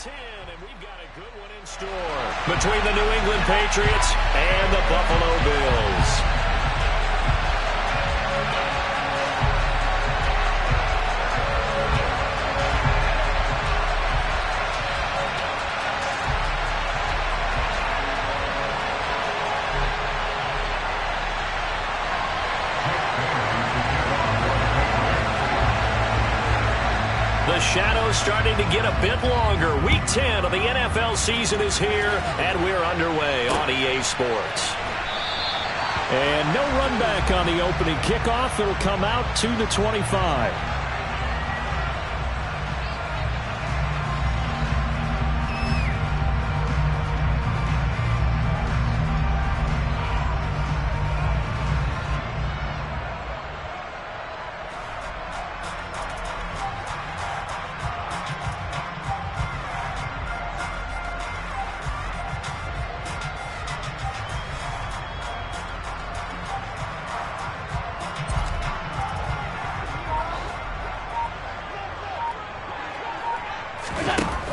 10, and we've got a good one in store between the New England Patriots and the Buffalo Bills. The shadow's starting to get a bit longer. Week 10 of the NFL season is here, and we're underway on EA Sports. And no run back on the opening kickoff. It'll come out to the 25.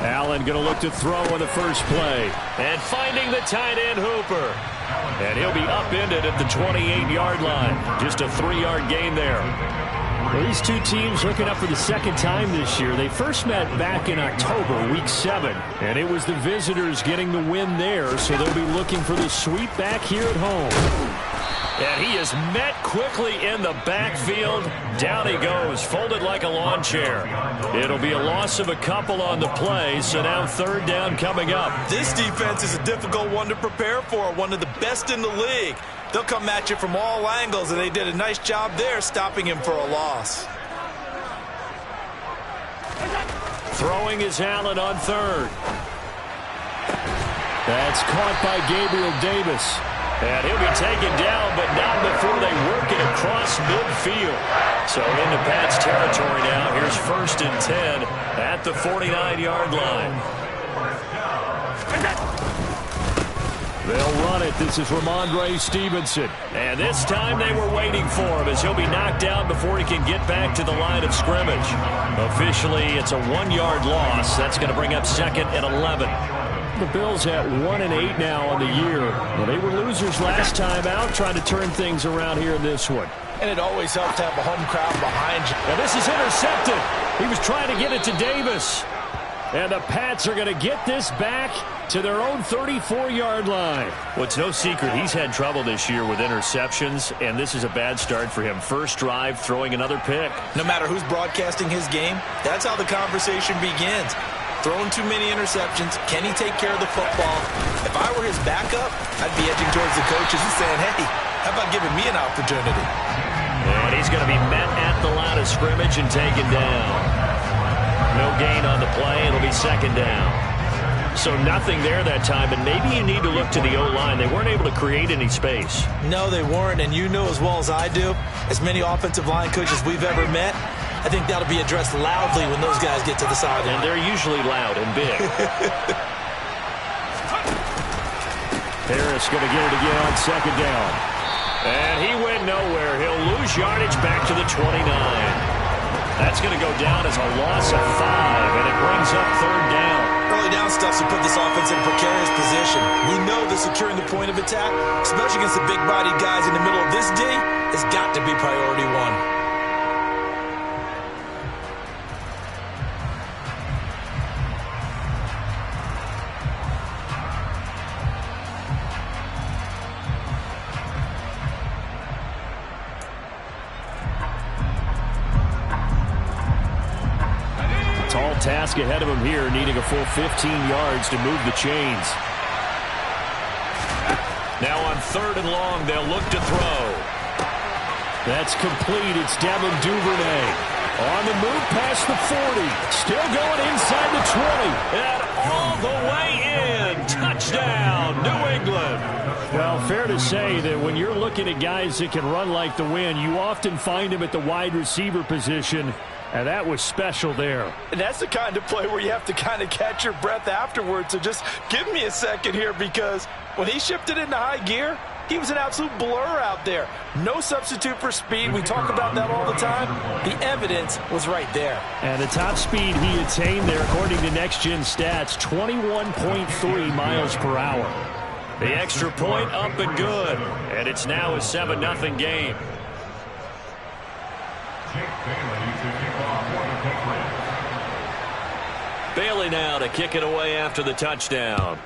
Allen going to look to throw on the first play. And finding the tight end Hooper. And he'll be upended at the 28-yard line. Just a 3-yard gain there. Well, these two teams hooking up for the second time this year. They first met back in October, week 7. And it was the visitors getting the win there, so they'll be looking for the sweep back here at home. And he is met quickly in the backfield. Down he goes, folded like a lawn chair. It'll be a loss of a couple on the play, so now third down coming up. This defense is a difficult one to prepare for, one of the best in the league. They'll come at you from all angles, and they did a nice job there stopping him for a loss. Throwing is Allen on third. That's caught by Gabriel Davis. And he'll be taken down, but not before they work it across midfield. So into Pat's territory now. Here's 1st and 10 at the 49-yard line. They'll run it. This is Ramondre Stevenson. And this time they were waiting for him as he'll be knocked down before he can get back to the line of scrimmage. Officially, it's a 1-yard loss. That's going to bring up 2nd and 11. The Bills at 1-8 now on the year. Well, they were losers last time out, trying to turn things around here in this one. And it always helps to have a home crowd behind you. And this is intercepted. He was trying to get it to Davis. And the Pats are going to get this back to their own 34-yard line. Well, it's no secret he's had trouble this year with interceptions, and this is a bad start for him. First drive, throwing another pick. No matter who's broadcasting his game, that's how the conversation begins. Throwing too many interceptions. Can he take care of the football? If I were his backup, I'd be edging towards the coaches and saying, hey, how about giving me an opportunity? And he's going to be met at the line of scrimmage and taken down. No gain on the play. It'll be 2nd down. So nothing there that time, and maybe you need to look to the O-line. They weren't able to create any space. No, they weren't, and you know as well as I do, as many offensive line coaches we've ever met, I think that'll be addressed loudly when those guys get to the sideline. And they're usually loud and big. Harris going to get it again on 2nd down. And he went nowhere. He'll lose yardage back to the 29. That's going to go down as a loss of 5, and it brings up 3rd down. Early down stuff to put this offense in a precarious position. We know that securing the point of attack, especially against the big-bodied guys in the middle of this D, has got to be priority 1. Task ahead of him here, needing a full 15 yards to move the chains. Now on 3rd and long, they'll look to throw. That's complete. It's Devin Duvernay. On the move past the 40. Still going inside the 20. And all the way in. Touchdown, New England. Well, fair to say that when you're looking at guys that can run like the wind, you often find them at the wide receiver position. And that was special there. And that's the kind of play where you have to kind of catch your breath afterwards. So just give me a second here, because when he shifted into high gear, He was an absolute blur out there. No substitute for speed. We talk about that all the time. The evidence was right there. And the top speed he attained there, according to Next Gen Stats, 21.3 miles per hour. The extra point up and good. And it's now a 7-0 game. Bailey now to kick it away after the touchdown.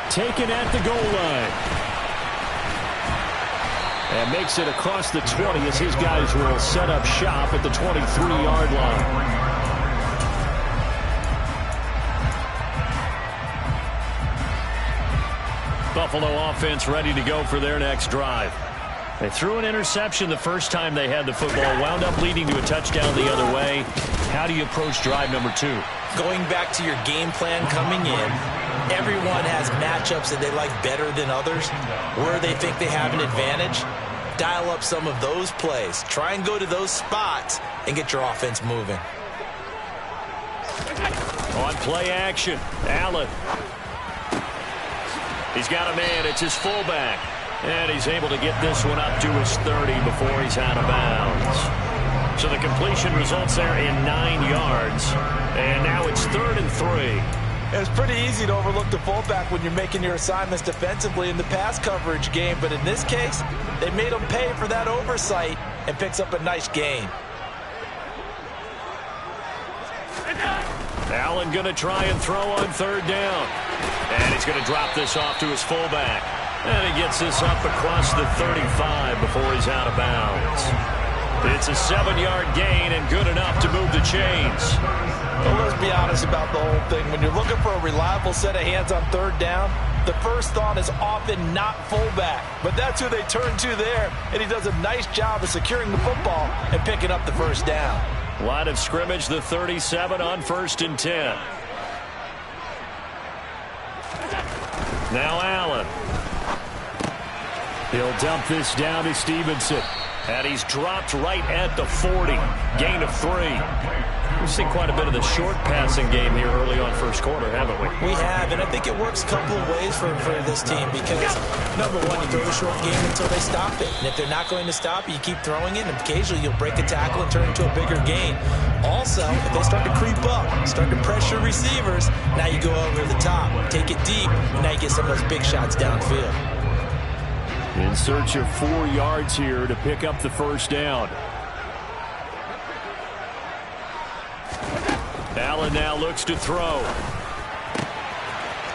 Taken at the goal line. And makes it across the 20 as his guys will set up shop at the 23-yard line. Buffalo offense ready to go for their next drive. They threw an interception the first time they had the football, wound up leading to a touchdown the other way. How do you approach drive number 2? Going back to your game plan coming in, everyone has matchups that they like better than others. Where they think they have an advantage, dial up some of those plays. Try and go to those spots and get your offense moving. On play action, Allen. He's got a man. It's his fullback. And he's able to get this one up to his 30 before he's out of bounds. So the completion results there in 9 yards. And now it's 3rd and 3. It's pretty easy to overlook the fullback when you're making your assignments defensively in the pass coverage game. But in this case, they made him pay for that oversight and picks up a nice gain. Allen going to try and throw on 3rd down. And he's going to drop this off to his fullback. And he gets this up across the 35 before he's out of bounds. It's a 7-yard gain and good enough to move the chains. Well, let's be honest about the whole thing. When you're looking for a reliable set of hands on 3rd down, the first thought is often not fullback. But that's who they turn to there. And he does a nice job of securing the football and picking up the 1st down. Line of scrimmage, the 37 on 1st and 10. Now Allen. He'll dump this down to Stevenson. And he's dropped right at the 40. Gain of 3. We've seen quite a bit of the short passing game here early on first quarter, haven't we? We have, and I think it works a couple of ways for this team because, number one, you throw the short game until they stop it. And if they're not going to stop it, you keep throwing it, and occasionally you'll break a tackle and turn it into a bigger gain. Also, if they start to creep up, start to pressure receivers, now you go over the top, take it deep, and now you get some of those big shots downfield. In search of 4 yards here to pick up the 1st down. Allen now looks to throw.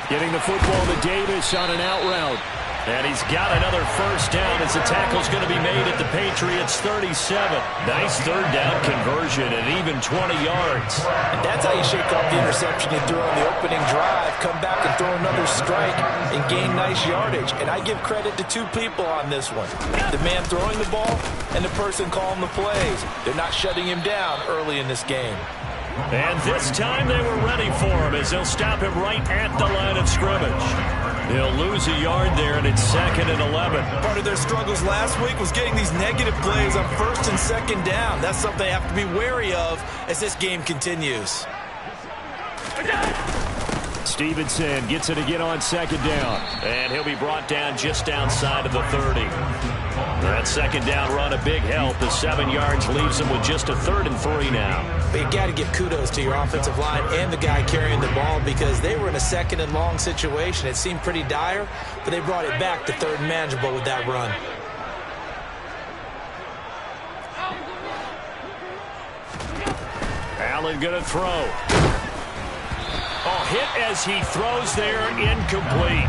Getting the football to Davis on an out route. And he's got another 1st down as the tackle's going to be made at the Patriots 37. Nice 3rd down conversion and even 20 yards. And that's how you shake off the interception you threw on the opening drive. Come back and throw another strike and gain nice yardage. And I give credit to 2 people on this one. The man throwing the ball and the person calling the plays. They're not shutting him down early in this game. And this time they were ready for him as they'll stop him right at the line of scrimmage. They'll lose a yard there, and it's 2nd and 11. Part of their struggles last week was getting these negative plays on 1st and 2nd down. That's something they have to be wary of as this game continues. Stevenson gets it again on 2nd down. And he'll be brought down just outside of the 30. That 2nd down run, a big help. The 7 yards leaves them with just a 3rd and 3 now. But you got to give kudos to your offensive line and the guy carrying the ball because they were in a 2nd and long situation. It seemed pretty dire, but they brought it back to 3rd and manageable with that run. Allen going to throw. Oh, hit as he throws there, incomplete.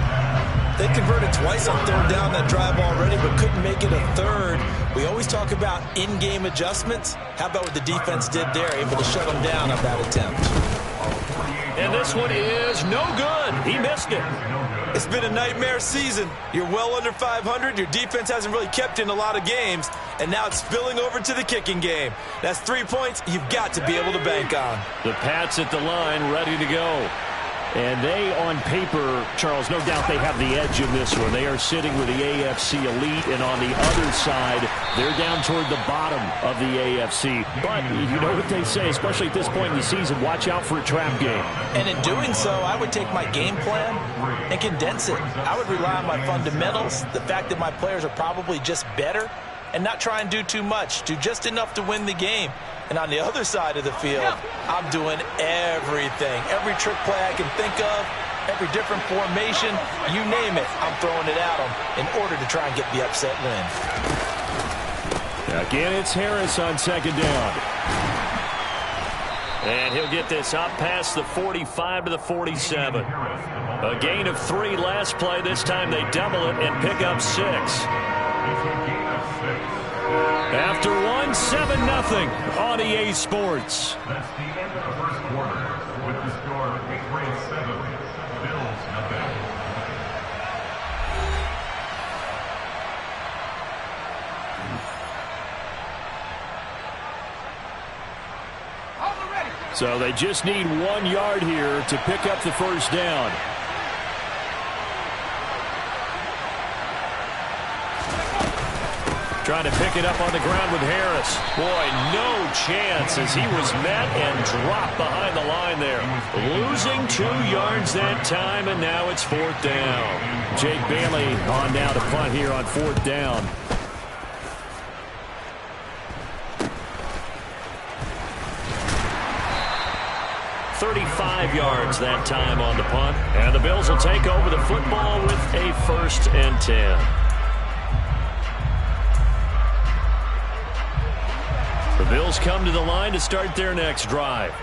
They converted twice on 3rd down that drive already, but couldn't make it a 3rd. We always talk about in-game adjustments. How about what the defense did there, able to shut them down on that attempt? And this one is no good. He missed it. It's been a nightmare season. You're well under 500. Your defense hasn't really kept in a lot of games, and now it's spilling over to the kicking game. That's 3 points you've got to be able to bank on. The Pats at the line, ready to go. And they, on paper, Charles, no doubt they have the edge in this one. They are sitting with the AFC elite, and on the other side, they're down toward the bottom of the AFC. But you know what they say, especially at this point in the season, watch out for a trap game. And in doing so, I would take my game plan and condense it. I would rely on my fundamentals, the fact that my players are probably just better, and not try and do too much, do just enough to win the game. And on the other side of the field, I'm doing everything. Every trick play I can think of, every different formation, you name it, I'm throwing it at them in order to try and get the upset win. Again, it's Harris on second down. And he'll get this up past the 45 to the 47. A gain of 3 last play. This time they double it and pick up 6. After 1, 7-0 on EA Sports. That's the end of the first quarter with the score Victory 7, Bills nothing. So they just need 1 yard here to pick up the first down. Trying to pick it up on the ground with Harris. Boy, no chance as he was met and dropped behind the line there. Losing 2 yards that time, and now it's 4th down. Jake Bailey on now to punt here on 4th down. $35 yards that time on the punt. And the Bills will take over the football with a 1st and 10. The Bills come to the line to start their next drive.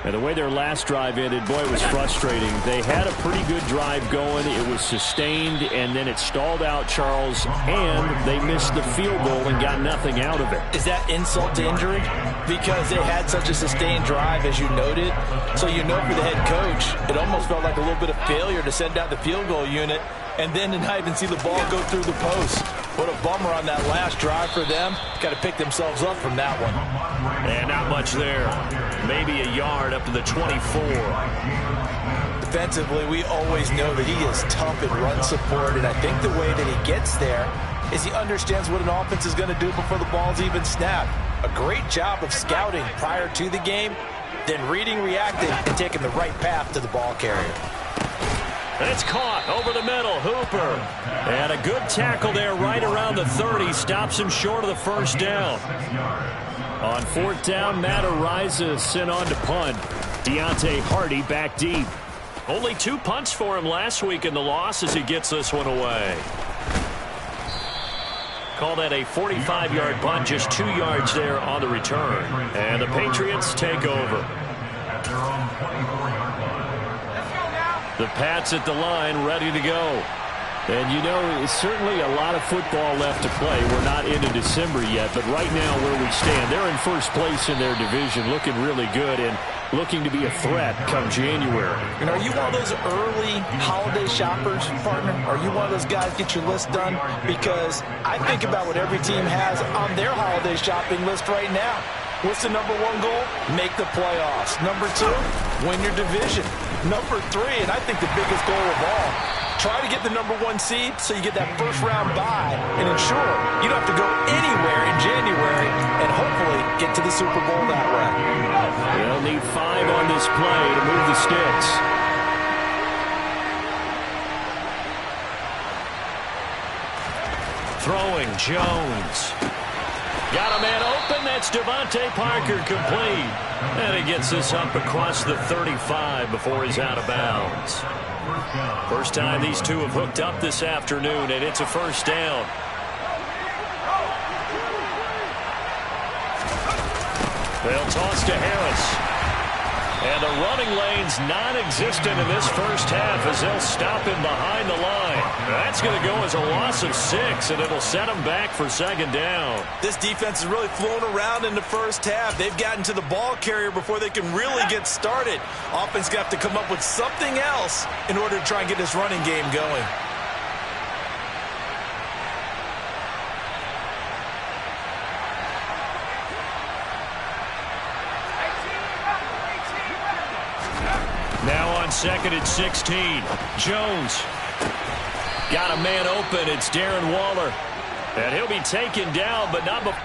And the way their last drive ended, boy, it was frustrating. They had a pretty good drive going. It was sustained, and then it stalled out, Charles, and they missed the field goal and got nothing out of it. Is that insult to injury? Because they had such a sustained drive, as you noted. So you know for the head coach, it almost felt like a little bit of failure to send out the field goal unit and then to not even see the ball go through the post. What a bummer on that last drive for them. Got to pick themselves up from that one. And not much there. Maybe a yard up to the 24. Defensively, we always know that he is tough in run support, and I think the way that he gets there is he understands what an offense is going to do before the ball's even snapped. A great job of scouting prior to the game, then reading, reacting, and taking the right path to the ball carrier. And it's caught over the middle. Hooper. And a good tackle there right around the 30. Stops him short of the first down. On 4th down, Matt Araiza sent on to punt. Deontay Hardy back deep. Only 2 punts for him last week in the loss as he gets this one away. Call that a 45-yard punt, just 2 yards there on the return. And the Patriots take over. The Pats at the line, ready to go. And you know, certainly a lot of football left to play. We're not into December yet, but right now where we stand, they're in first place in their division, looking really good and looking to be a threat come January. And are you one of those early holiday shoppers, partner? Are you one of those guys get your list done? Because I think about what every team has on their holiday shopping list right now. What's the number 1 goal? Make the playoffs. Number 2, win your division. Number 3, and I think the biggest goal of all, try to get the number 1 seed so you get that first round bye and ensure you don't have to go anywhere in January and hopefully get to the Super Bowl that way. They'll need 5 on this play to move the sticks. Throwing Jones. Got a man open. That's Devontae Parker complete. And he gets this up across the 35 before he's out of bounds. First time these two have hooked up this afternoon, and it's a first down. They'll toss to Harris. And the running lane's non-existent in this first half as they'll stop him behind the line. That's going to go as a loss of 6, and it'll set him back for 2nd down. This defense is really flown around in the first half. They've gotten to the ball carrier before they can really get started. Offense got to come up with something else in order to try and get this running game going. Now on on 2nd and 16. Jones got a man open. It's Darren Waller. And he'll be taken down, but not before.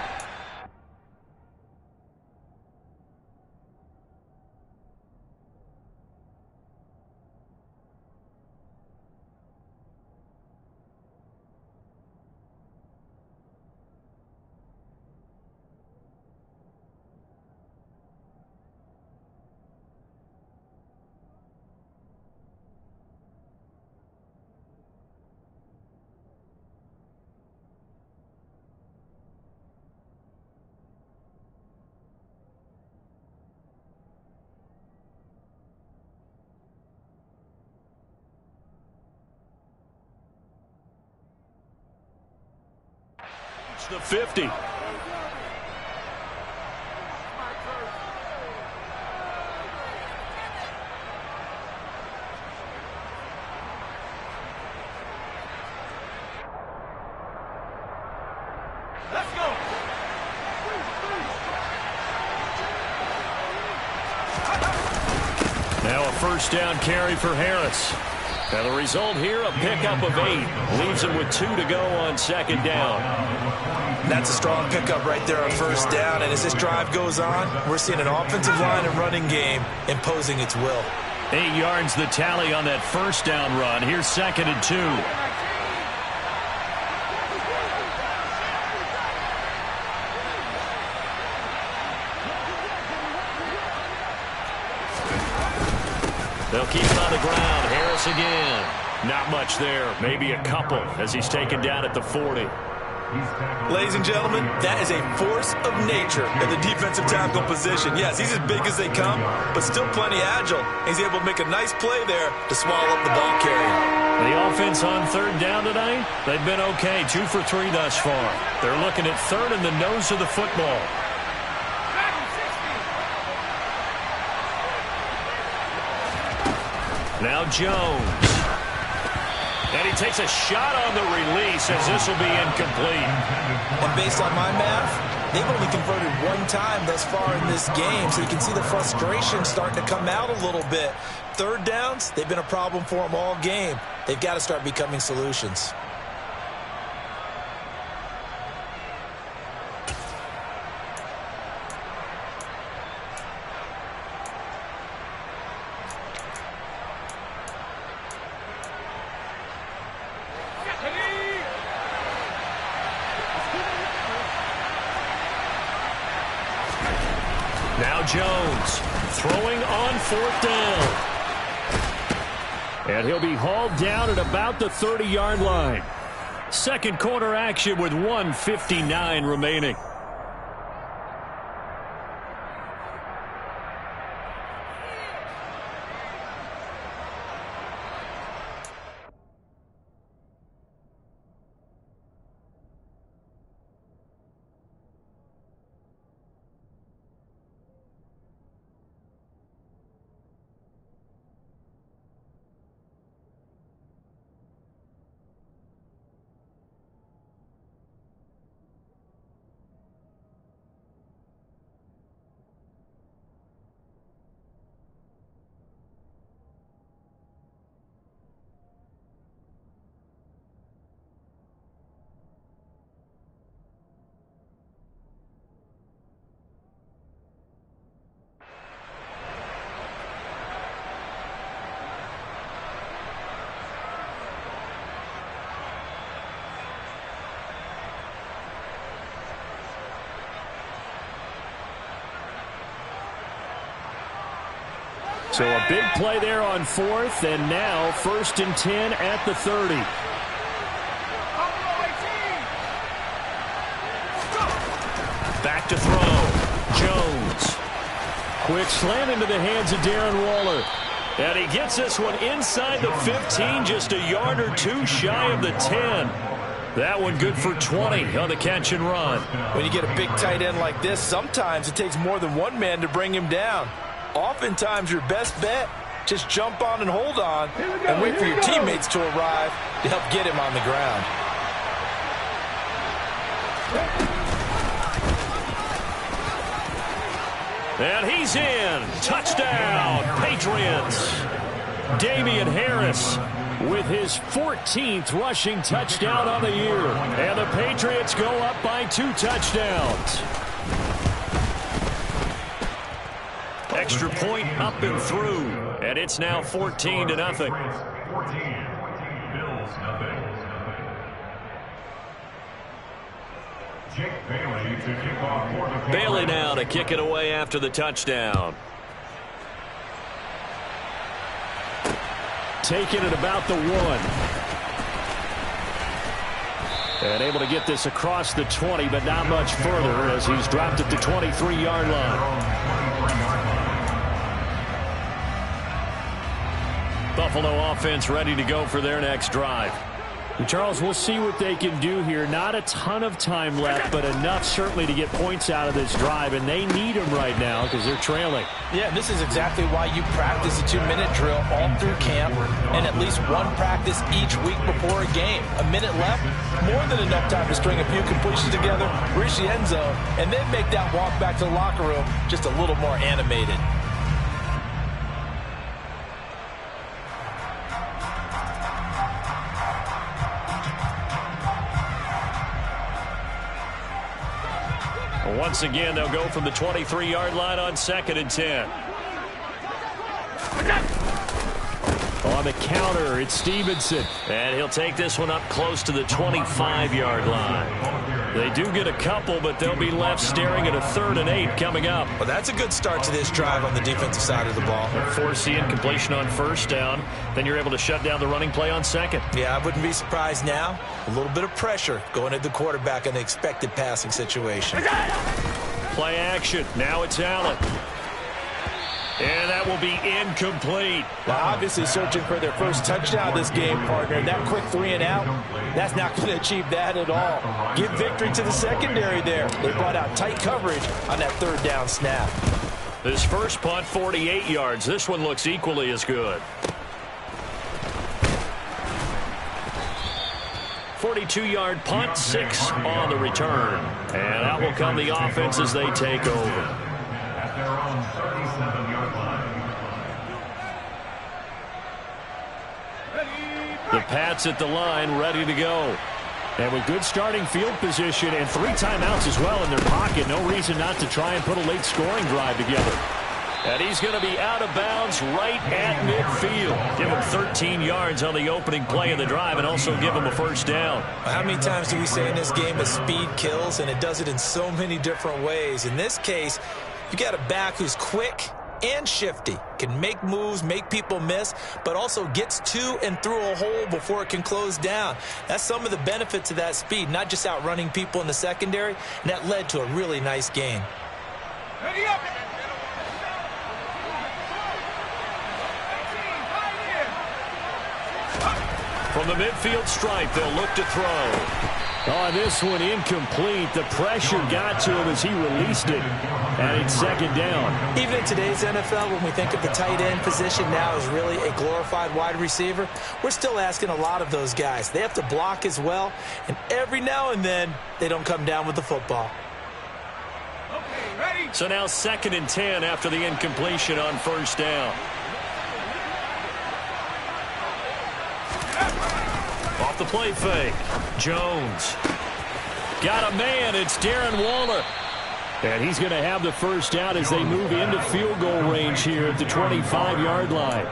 The 50. Let's go. Now a first down carry for Harris. And the result here, a pickup of 8. Leaves him with 2 to go on 2nd down. That's a strong pickup right there on first down. And as this drive goes on, we're seeing an offensive line and running game imposing its will. 8 yards the tally on that first down run. Here's 2nd and 2. They'll keep him on the ground. Harris again. Not much there. Maybe a couple as he's taken down at the 40. Ladies and gentlemen, that is a force of nature in the defensive tackle position. Yes, he's as big as they come, but still plenty agile. He's able to make a nice play there to swallow up the ball carrier. The offense on 3rd down tonight, they've been okay. 2 for 3 thus far. They're looking at 3rd in the nose of the football. Now Jones. And he takes a shot on the release as this will be incomplete. And based on my math, they've only converted 1 time thus far in this game, so you can see the frustration starting to come out a little bit. 3rd downs, they've been a problem for them all game. They've got to start becoming solutions. Now Jones throwing on 4th down. And he'll be hauled down at about the 30-yard line. Second quarter action with 1:59 remaining. So a big play there on 4th, and now 1st and 10 at the 30. Back to throw. Jones. Quick slant into the hands of Darren Waller. And he gets this one inside the 15, just a yard or 2 shy of the 10. That one good for 20 on the catch and run. When you get a big tight end like this, sometimes it takes more than one man to bring him down. Oftentimes, your best bet, just jump on and hold on and wait for your teammates to arrive to help get him on the ground. And he's in. Touchdown, Patriots. Damian Harris with his 14th rushing touchdown on the year. And the Patriots go up by 2 touchdowns. Extra point up and through. And it's now 14-0. 14. Bills, nothing. Jake Bailey to kick off for the Bailey now to kick it away after the touchdown. Taking it about the 1. And able to get this across the 20, but not much further as he's dropped at the 23-yard line. Buffalo offense ready to go for their next drive. And Charles, we'll see what they can do here. Not a ton of time left, but enough certainly to get points out of this drive, and they need them right now because they're trailing. Yeah, this is exactly why you practice a 2-minute drill all through camp and at least one practice each week before a game. A minute left, more than enough time to string a few completions together, reach the end zone, and then make that walk back to the locker room just a little more animated. Once again, they'll go from the 23-yard line on 2nd and 10. On the counter, it's Stevenson. And he'll take this one up close to the 25-yard line. They do get a couple, but they'll be left staring at a 3rd and 8 coming up. Well, that's a good start to this drive on the defensive side of the ball. Force the incompletion on 1st down. Then you're able to shut down the running play on 2nd. Yeah, I wouldn't be surprised now. A little bit of pressure going at the quarterback in the expected passing situation. Play action. Now it's Allen. And that will be incomplete. Well, obviously searching for their first touchdown this game, partner. That quick 3 and out, that's not going to achieve that at all. Give victory to the secondary there. They brought out tight coverage on that 3rd down snap. This first punt, 48 yards. This one looks equally as good. 42-yard punt, 6 on the return. And out will come the offense as they take over. At their own 37-yard line. The Pats at the line, ready to go. And with good starting field position and 3 timeouts as well in their pocket, no reason not to try and put a late scoring drive together. And he's going to be out of bounds right at midfield. Give him 13 yards on the opening play of the drive and also give him a 1st down. How many times do we say in this game that speed kills, and it does it in so many different ways? In this case, you got a back who's quick and shifty, can make moves, make people miss, but also gets to and through a hole before it can close down. That's some of the benefits of that speed, not just outrunning people in the secondary, and that led to a really nice gain. Ready up. From the midfield stripe, they'll look to throw. On this one, incomplete. The pressure got to him as he released it. And it's 2nd down. Even in today's NFL, when we think of the tight end position now as really a glorified wide receiver, we're still asking a lot of those guys. They have to block as well, and every now and then, they don't come down with the football. Okay, ready. So now 2nd and 10 after the incompletion on 1st down. Off the play fake. Jones. Got a man. It's Darren Waller. And he's going to have the 1st down as they move into field goal range here at the 25-yard line.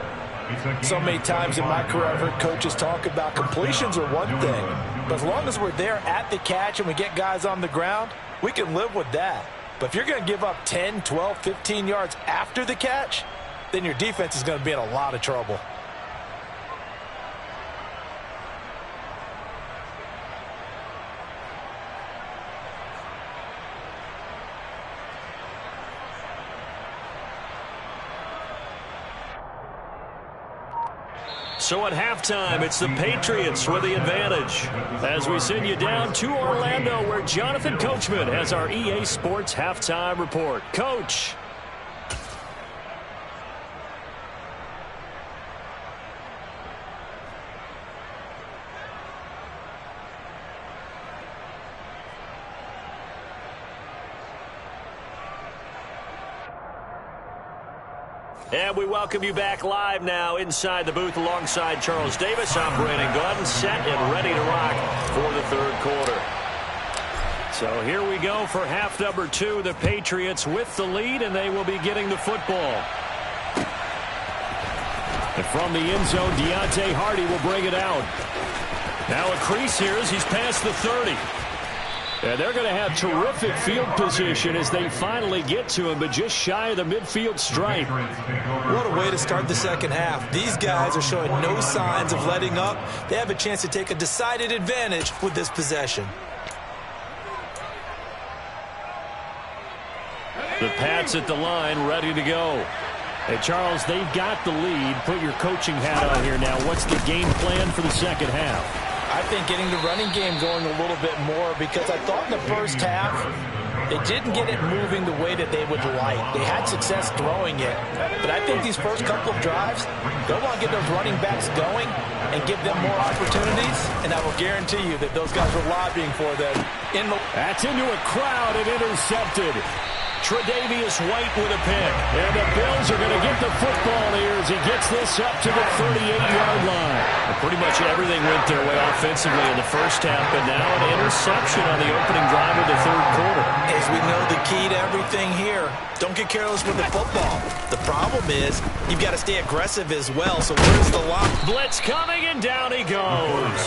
So many times in my career, I've heard coaches talk about completions are one thing. But as long as we're there at the catch and we get guys on the ground, we can live with that. But if you're going to give up 10, 12, 15 yards after the catch, then your defense is going to be in a lot of trouble. So at halftime, it's the Patriots with the advantage. As we send you down to Orlando, where Jonathan Coachman has our EA Sports halftime report. Coach. And we welcome you back live now inside the booth alongside Charles Davis. I'm Brandon Gaudin, set and ready to rock for the third quarter. So here we go for half number 2. The Patriots with the lead, and they will be getting the football. And from the end zone, Deontay Hardy will bring it out. Now a crease here as he's past the 30. And they're going to have terrific field position as they finally get to him, but just shy of the midfield stripe. What a way to start the second half. These guys are showing no signs of letting up. They have a chance to take a decided advantage with this possession. The Pats at the line, ready to go. And Charles, they've got the lead. Put your coaching hat on here now. What's the game plan for the second half? I think getting the running game going a little bit more, because I thought in the first half they didn't get it moving the way that they would like. They had success throwing it, but I think these first couple of drives, they'll want to get those running backs going and give them more opportunities, and I will guarantee you that those guys were lobbying for them. That's into a crowd and intercepted. Tre'Davious White with a pick. And the Bills are going to get the football here as he gets this up to the 38-yard line. And pretty much everything went their way offensively in the first half, but now an interception on the opening drive of the third quarter. As we know, the key to everything here, don't get careless with the football. The problem is you've got to stay aggressive as well, so where's the lock? Blitz coming, and down he goes.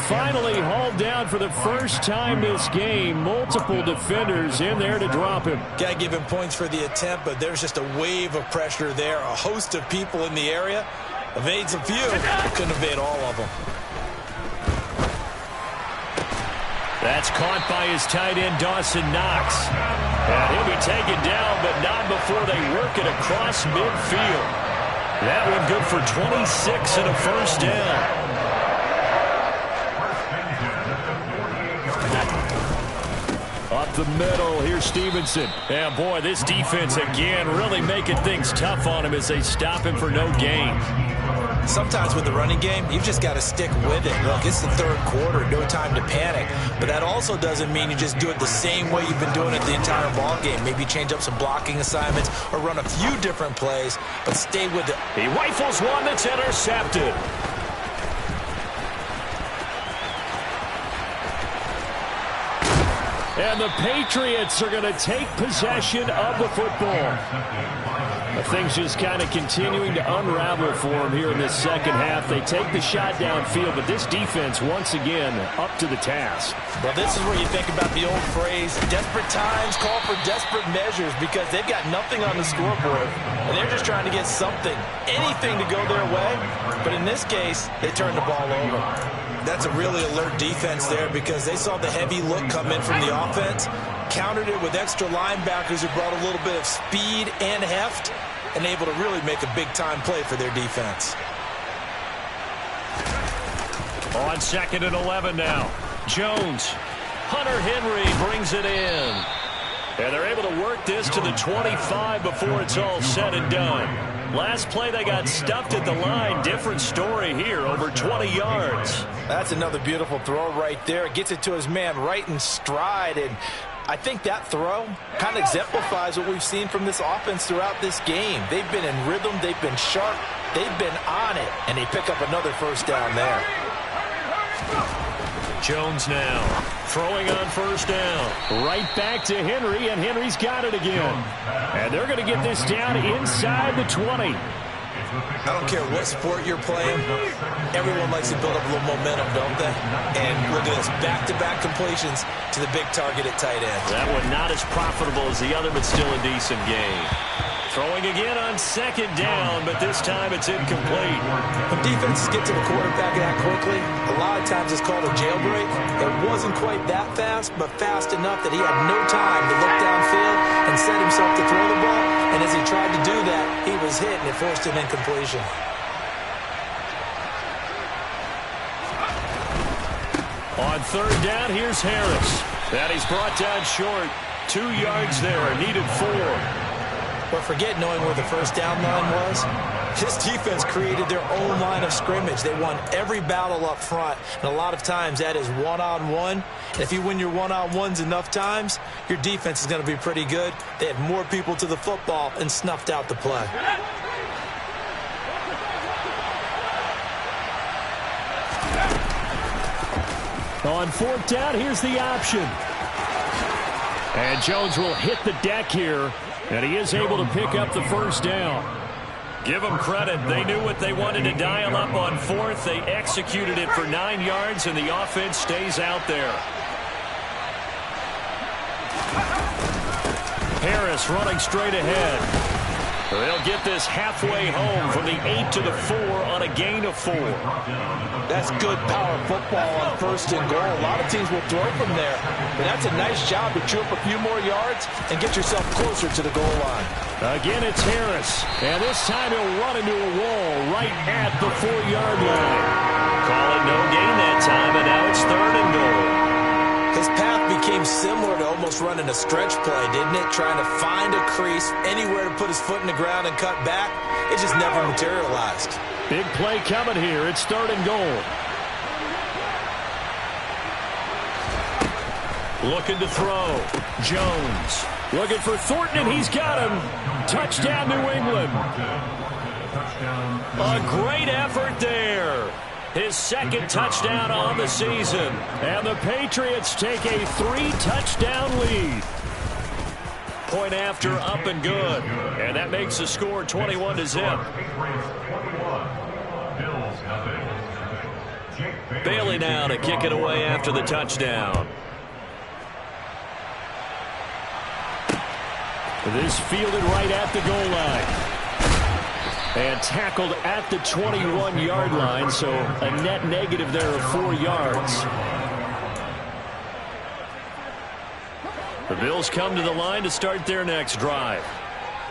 Finally hauled down for the first time this game. Multiple defenders in there to drop him. Got to give him points for the attempt, but there's just a wave of pressure there. A host of people in the area. Evades a few, but couldn't evade all of them. That's caught by his tight end, Dawson Knox. And he'll be taken down, but not before they work it across midfield. That one good for 26 and a first down. Up the middle, here's Stevenson. And boy, this defense again really making things tough on him as they stop him for no gain. Sometimes with the running game, you've just got to stick with it. Look, it's the third quarter, no time to panic. But that also doesn't mean you just do it the same way you've been doing it the entire ball game. Maybe change up some blocking assignments or run a few different plays, but stay with it. He rifles one that's intercepted. And the Patriots are going to take possession of the football. Things just kind of continuing to unravel for them here in this second half. They take the shot downfield, but this defense, once again, up to the task. Well, this is where you think about the old phrase, desperate times call for desperate measures, because they've got nothing on the scoreboard, and they're just trying to get something, anything to go their way. But in this case, they turned the ball over. That's a really alert defense there, because they saw the heavy look come in from the offense, countered it with extra linebackers who brought a little bit of speed and heft, and able to really make a big-time play for their defense. On 2nd and 11 now. Jones. Hunter Henry brings it in. And they're able to work this to the 25 before it's all said and done. Last play, they got stuffed at the line. Different story here, over 20 yards. That's another beautiful throw right there. Gets it to his man right in stride, and I think that throw kind of exemplifies what we've seen from this offense throughout this game. They've been in rhythm, they've been sharp, they've been on it, and they pick up another first down there. Jones now throwing on first down. Right back to Henry, and Henry's got it again. And they're going to get this down inside the 20. I don't care what sport you're playing, everyone likes to build up a little momentum, don't they? And look at this, back-to-back completions to the big target at tight end. That one not as profitable as the other, but still a decent gain. Throwing again on 2nd down, but this time it's incomplete. When defenses get to the quarterback that quickly, a lot of times it's called a jailbreak. It wasn't quite that fast, but fast enough that he had no time to look downfield and set himself to throw the ball. And as he tried to do that, he was hit, and it forced an incompletion. On 3rd down, here's Harris. And he's brought down short. 2 yards there, needed 4. But forget knowing where the first down line was. This defense created their own line of scrimmage. They won every battle up front, and a lot of times that is one-on-one. And if you win your one-on-ones enough times, your defense is going to be pretty good. They had more people to the football and snuffed out the play. On fourth down, here's the option. And Jones will hit the deck here, and he is able to pick up the first down. Give them credit. They knew what they wanted to dial up on fourth. They executed it for 9 yards, and the offense stays out there. Harris running straight ahead. They'll get this halfway home from the 8 to the 4 on a gain of 4. That's good power football on first and goal. A lot of teams will throw from there, but that's a nice job to chew up a few more yards and get yourself closer to the goal line. Again, it's Harris, and this time he'll run into a wall right at the 4-yard line. Call it no gain that time, and now it's 3rd and goal. His path became similar to almost running a stretch play, didn't it? Trying to find a crease, anywhere to put his foot in the ground and cut back. It just never materialized. Big play coming here. It's 3rd and goal. Looking to throw. Jones. Looking for Thornton, and he's got him. Touchdown, New England. A great effort there. His 2nd touchdown on the season. And the Patriots take a 3-touchdown lead. Point after, up and good. And that makes the score 21-0. Bailey now to kick it away after the touchdown. This fielded right at the goal line. And tackled at the 21-yard line, so a net negative there of 4 yards. The Bills come to the line to start their next drive.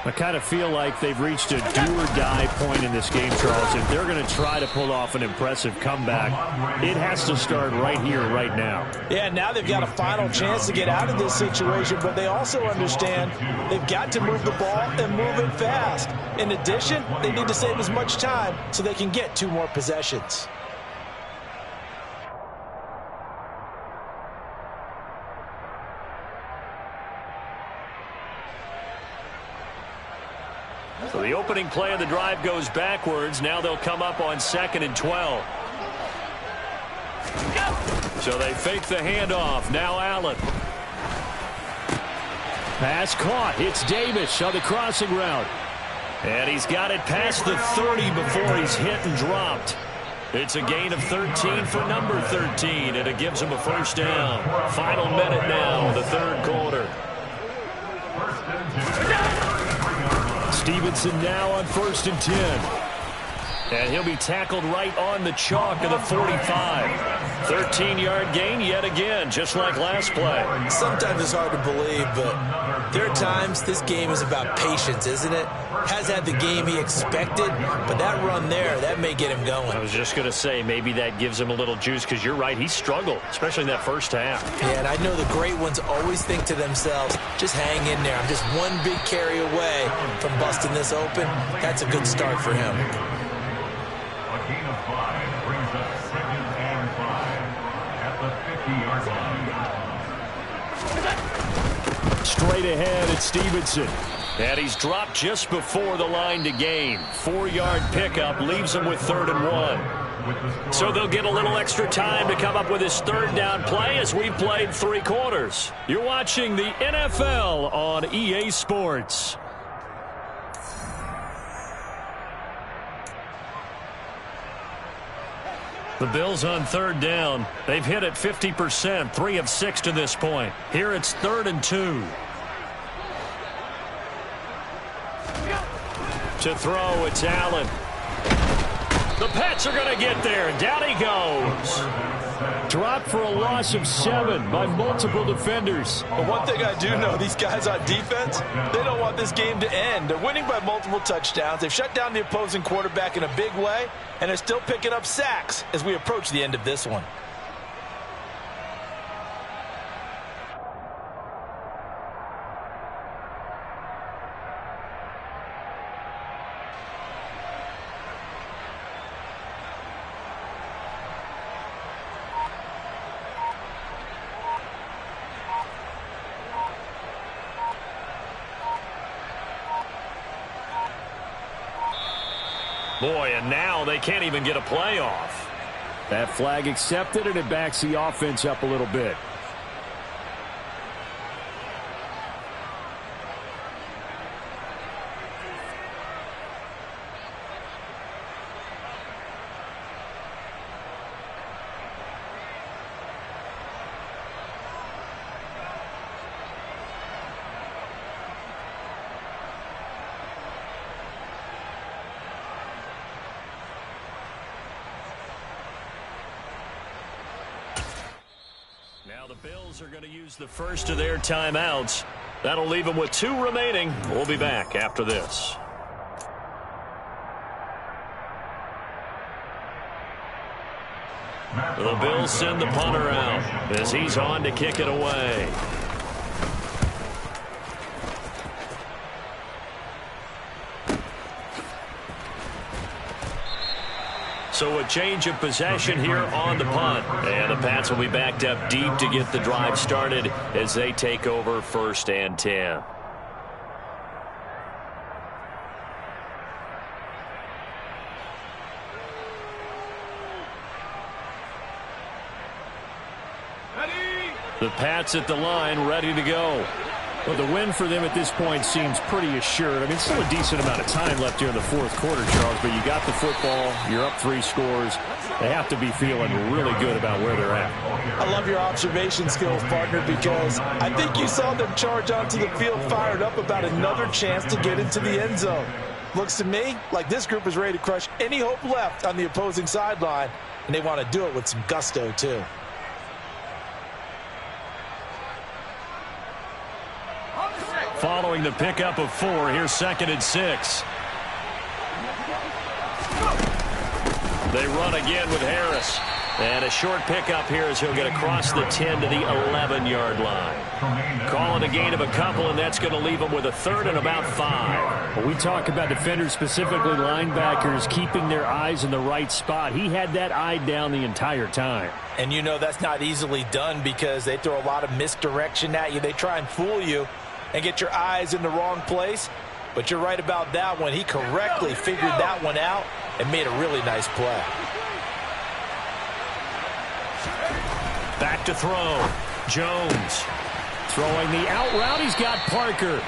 I kind of feel like they've reached a do-or-die point in this game, Charles. If they're going to try to pull off an impressive comeback, it has to start right here, right now. Yeah, now they've got a final chance to get out of this situation, but they also understand they've got to move the ball and move it fast. In addition, they need to save as much time so they can get 2 more possessions. So the opening play of the drive goes backwards. Now they'll come up on 2nd and 12. So they fake the handoff. Now Allen. Pass caught. It's Davis on the crossing route. And he's got it past the 30 before he's hit and dropped. It's a gain of 13 for number 13, and it gives him a first down. Final minute now, the 3rd quarter. Stevenson now on 1st and 10. And he'll be tackled right on the chalk of the 45. 13-yard gain yet again, just like last play. Sometimes it's hard to believe, but there are times this game is about patience, isn't it? Has had the game he expected, but that run there, that may get him going. I was just going to say, maybe that gives him a little juice, because you're right, he struggled, especially in that first half. Yeah, and I know the great ones always think to themselves, just hang in there. I'm just one big carry away from busting this open. That's a good start for him. A gain of 5 brings up 2nd and 5 at the 50-yard line. Straight ahead, it's Stevenson. And he's dropped just before the line to gain. 4-yard pickup leaves him with 3rd and 1. So they'll get a little extra time to come up with his 3rd down play as we've played 3 quarters. You're watching the NFL on EA Sports. The Bills on 3rd down. They've hit it 50%, 3 of 6 to this point. Here it's 3rd and 2. To throw, it's Allen. The Pats are going to get there. Down he goes. Dropped for a loss of 7 by multiple defenders. But one thing I do know, these guys on defense, they don't want this game to end. They're winning by multiple touchdowns. They've shut down the opposing quarterback in a big way, and they're still picking up sacks as we approach the end of this one. Boy, and now they can't even get a play off. That flag accepted, and it backs the offense up a little bit. Now the Bills are going to use the first of their timeouts. That'll leave them with 2 remaining. We'll be back after this. The Bills send the punter out as he's on to kick it away. So a change of possession here on the punt. And the Pats will be backed up deep to get the drive started as they take over 1st and 10. The Pats at the line, ready to go. Well, the win for them at this point seems pretty assured. I mean, still a decent amount of time left here in the 4th quarter, Charles, but you got the football, you're up 3 scores. They have to be feeling really good about where they're at. I love your observation skills, partner, because I think you saw them charge onto the field fired up about another chance to get into the end zone. Looks to me like this group is ready to crush any hope left on the opposing sideline, and they want to do it with some gusto, too. Following the pickup of 4, here's 2nd and 6. They run again with Harris. And a short pickup here as he'll get across the 10 to the 11-yard line. Calling a gain of a couple, and that's going to leave him with a 3rd and about 5. Well, we talk about defenders, specifically linebackers, keeping their eyes in the right spot. He had that eye down the entire time. And you know that's not easily done because they throw a lot of misdirection at you. They try and fool you and get your eyes in the wrong place. But you're right about that one. He correctly figured that one out and made a really nice play. Back to throw. Jones. Throwing the out route. He's got Parker.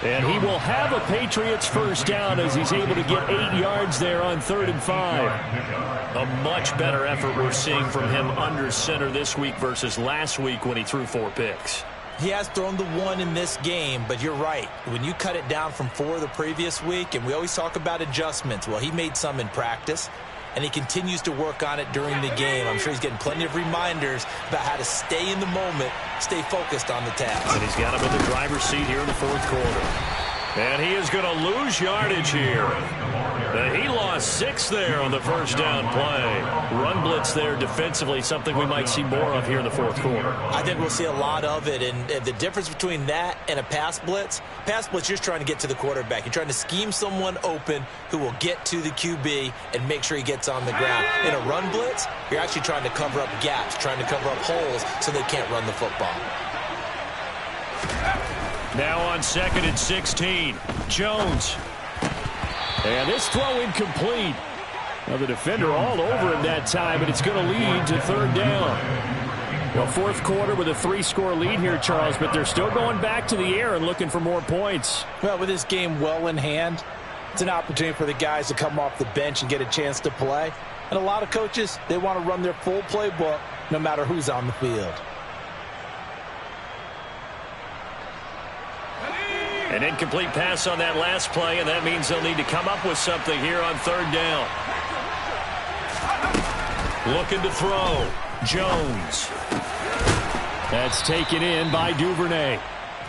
And he will have a Patriots first down as he's able to get 8 yards there on 3rd and 5. A much better effort we're seeing from him under center this week versus last week when he threw 4 picks. He has thrown the 1 in this game, but you're right. When you cut it down from 4 the previous week, and we always talk about adjustments, well, he made some in practice, and he continues to work on it during the game. I'm sure he's getting plenty of reminders about how to stay in the moment, stay focused on the task. And he's got him in the driver's seat here in the 4th quarter. And he is going to lose yardage here. He lost 6 there on the first down play. Run blitz there defensively, something we might see more of here in the 4th quarter. I think we'll see a lot of it, and the difference between that and a pass blitz, you're just trying to get to the quarterback. You're trying to scheme someone open who will get to the QB and make sure he gets on the ground. In a run blitz, you're actually trying to cover up gaps, trying to cover up holes so they can't run the football. Now on 2nd and 16, Jones. And this throw incomplete. Now the defender all over him that time, and it's going to lead to 3rd down. Well, 4th quarter with a 3-score lead here, Charles, but they're still going back to the air and looking for more points. Well, with this game well in hand, it's an opportunity for the guys to come off the bench and get a chance to play. And a lot of coaches, they want to run their full playbook no matter who's on the field. An incomplete pass on that last play, and that means they'll need to come up with something here on 3rd down. Looking to throw. Jones. That's taken in by Duvernay.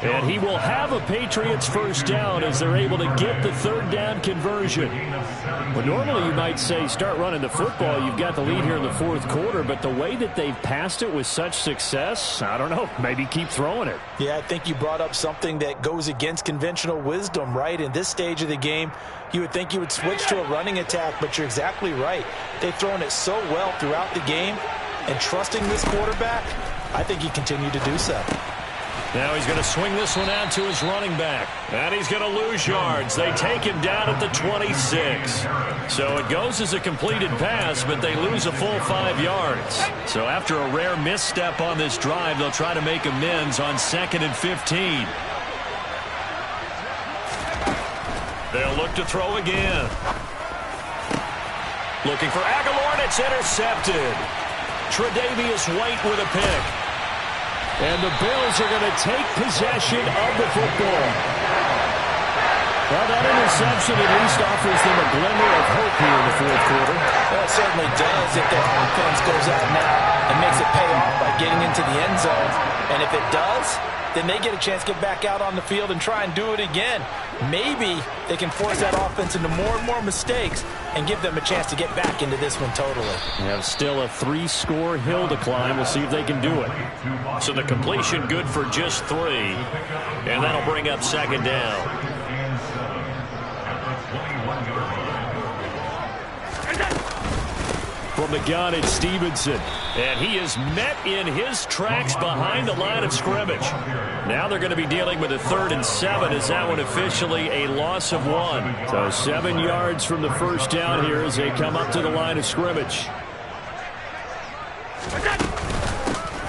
And he will have a Patriots first down as they're able to get the 3rd down conversion. Well, normally you might say start running the football. You've got the lead here in the 4th quarter, but the way that they've passed it with such success, I don't know, maybe keep throwing it. Yeah, I think you brought up something that goes against conventional wisdom, right? In this stage of the game, you would think you would switch to a running attack, but you're exactly right. They've thrown it so well throughout the game, and trusting this quarterback, I think he continued to do so. Now he's going to swing this one out to his running back. And he's going to lose yards. They take him down at the 26. So it goes as a completed pass, but they lose a full 5 yards. So after a rare misstep on this drive, they'll try to make amends on 2nd and 15. They'll look to throw again. Looking for Aguilar, and it's intercepted. Tre'Davious White with a pick. And the Bills are going to take possession of the football. Well, that interception at least offers them a glimmer of hope here in the fourth quarter. Well, it certainly does if their offense goes out now and makes it pay off by getting into the end zone. And if it does, then they get a chance to get back out on the field and try and do it again. Maybe they can force that offense into more and more mistakes and give them a chance to get back into this one totally. We have still a 3-score hill to climb. We'll see if they can do it. So the completion good for just 3. And that'll bring up 2nd down. From the gun, it's Stevenson. And he is met in his tracks behind the line of scrimmage. Now they're going to be dealing with a 3rd and 7. Is that one officially a loss of 1? So 7 yards from the first down here as they come up to the line of scrimmage.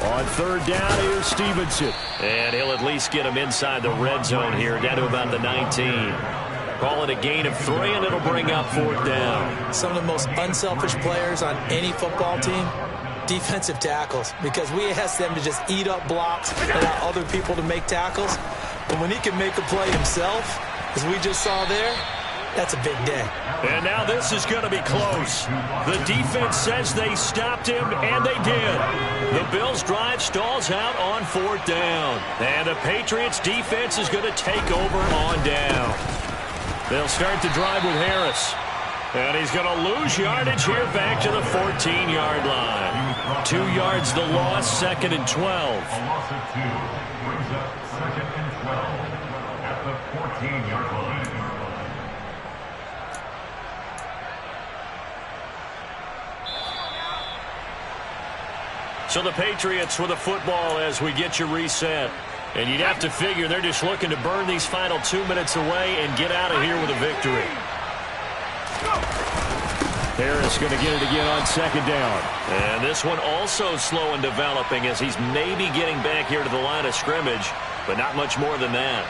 On 3rd down, here's Stevenson. And he'll at least get him inside the red zone here, down to about the 19. Call it a gain of 3, and it'll bring up 4th down. Some of the most unselfish players on any football team, defensive tackles, because we ask them to just eat up blocks and allow other people to make tackles. But when he can make a play himself, as we just saw there, that's a big day. And now this is going to be close. The defense says they stopped him, and they did. The Bills' drive stalls out on 4th down. And the Patriots' defense is going to take over on down. They'll start the drive with Harris. And he's going to lose yardage here back to the 14-yard line. 2 yards the loss, 2nd and 12. A loss of 2 brings up 2nd and 12 at the 14-yard line. So the Patriots with the football as we get you reset. And you'd have to figure they're just looking to burn these final 2 minutes away and get out of here with a victory. Harris going to get it again on 2nd down. And this one also slow and developing as he's maybe getting back here to the line of scrimmage, but not much more than that.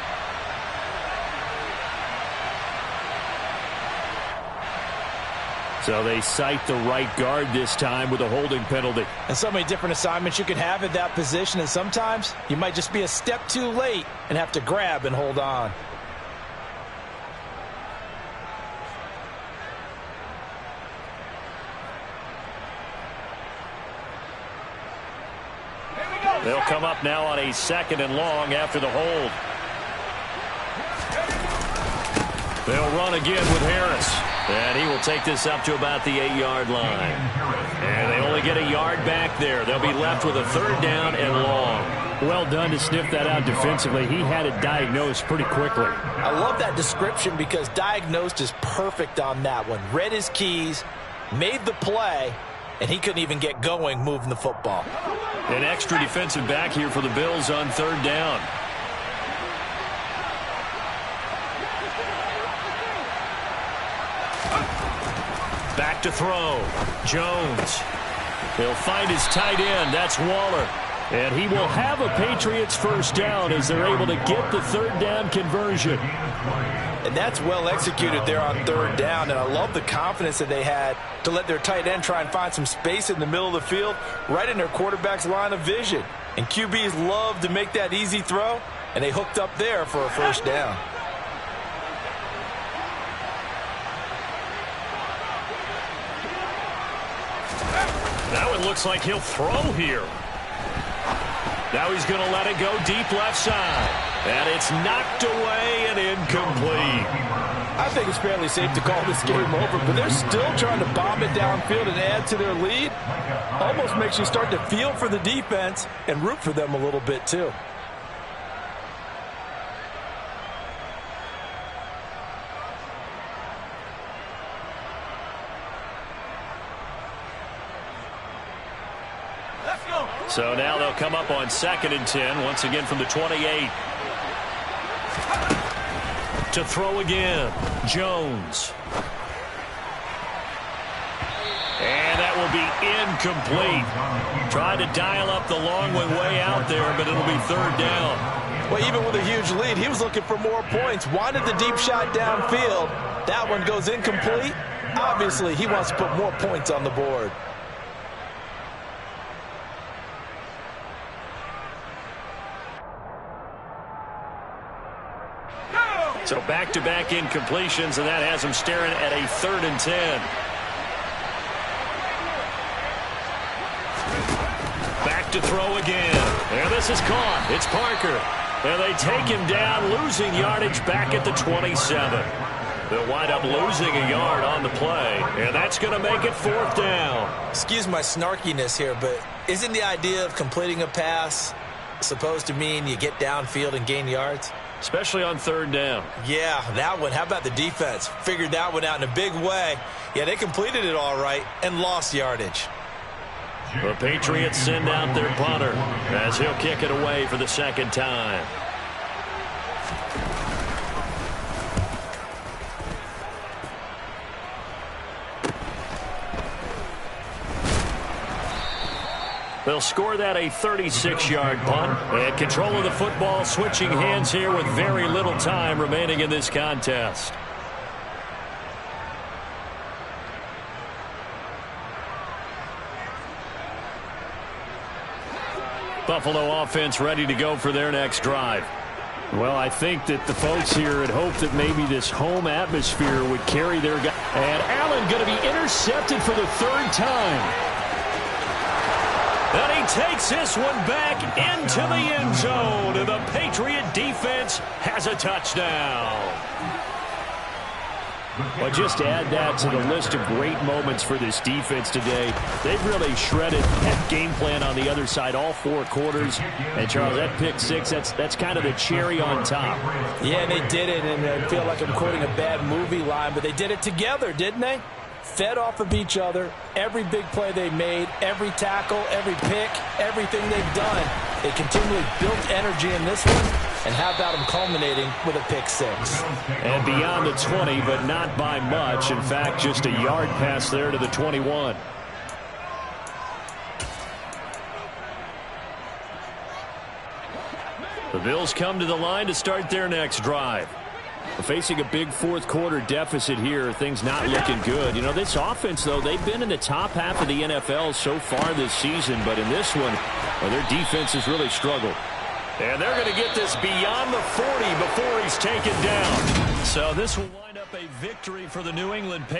So they cite the right guard this time with a holding penalty. And so many different assignments you can have at that position, and sometimes you might just be a step too late and have to grab and hold on. They'll come up now on a 2nd and long after the hold. They'll run again with Harris. And he will take this up to about the 8-yard line. And they only get a yard back there. They'll be left with a 3rd down and long. Well done to sniff that out defensively. He had it diagnosed pretty quickly. I love that description because diagnosed is perfect on that one. Read his keys, made the play, and he couldn't even get going moving the football. An extra defensive back here for the Bills on 3rd down. Back to throw. Jones. He'll find his tight end. That's Waller. And he will have a Patriots 1st down as they're able to get the 3rd down conversion. And that's well executed there on 3rd down. And I love the confidence that they had to let their tight end try and find some space in the middle of the field, right in their quarterback's line of vision. And QBs love to make that easy throw, and they hooked up there for a 1st down. Now it looks like he'll throw here. Now he's going to let it go deep left side. And it's knocked away and incomplete. I think it's fairly safe to call this game over, but they're still trying to bomb it downfield and add to their lead. Almost makes you start to feel for the defense and root for them a little bit too. So now they'll come up on 2nd and 10, once again from the 28. To throw again, Jones. And that will be incomplete. Tried to dial up the long way out there, but it'll be 3rd down. Well, even with a huge lead, he was looking for more points. Wanted the deep shot downfield. That one goes incomplete. Obviously, he wants to put more points on the board. So back-to-back incompletions, and that has him staring at a 3rd and 10. Back to throw again. And this is caught. It's Parker. And they take him down, losing yardage back at the 27. They'll wind up losing a yard on the play, and that's going to make it 4th down. Excuse my snarkiness here, but isn't the idea of completing a pass supposed to mean you get downfield and gain yards? Especially on 3rd down. Yeah, that one. How about the defense? Figured that one out in a big way. Yeah, they completed it all right and lost yardage. The Patriots send out their punter as he'll kick it away for the 2nd time. They'll score that a 36-yard punt. And control of the football switching hands here with very little time remaining in this contest. Buffalo offense ready to go for their next drive. Well, I think that the folks here had hoped that maybe this home atmosphere would carry their guy. And Allen going to be intercepted for the 3rd time. And he takes this one back into the end zone. And the Patriot defense has a touchdown. Well, just to add that to the list of great moments for this defense today, they've really shredded that game plan on the other side all 4 quarters. And, Charles, that pick 6, that's kind of the cherry on top. Yeah, they did it, and I feel like I'm quoting a bad movie line, but they did it together, didn't they? Fed off of each other, every big play they made, every tackle, every pick, everything they've done. They continually built energy in this one, and how about them culminating with a pick 6? And beyond the 20, but not by much. In fact, just a yard pass there to the 21. The Bills come to the line to start their next drive. Facing a big 4th quarter deficit here, things not looking good. You know, this offense, though, they've been in the top half of the NFL so far this season, but in this one, well, their defense has really struggled. And they're going to get this beyond the 40 before he's taken down. So this will wind up a victory for the New England Patriots.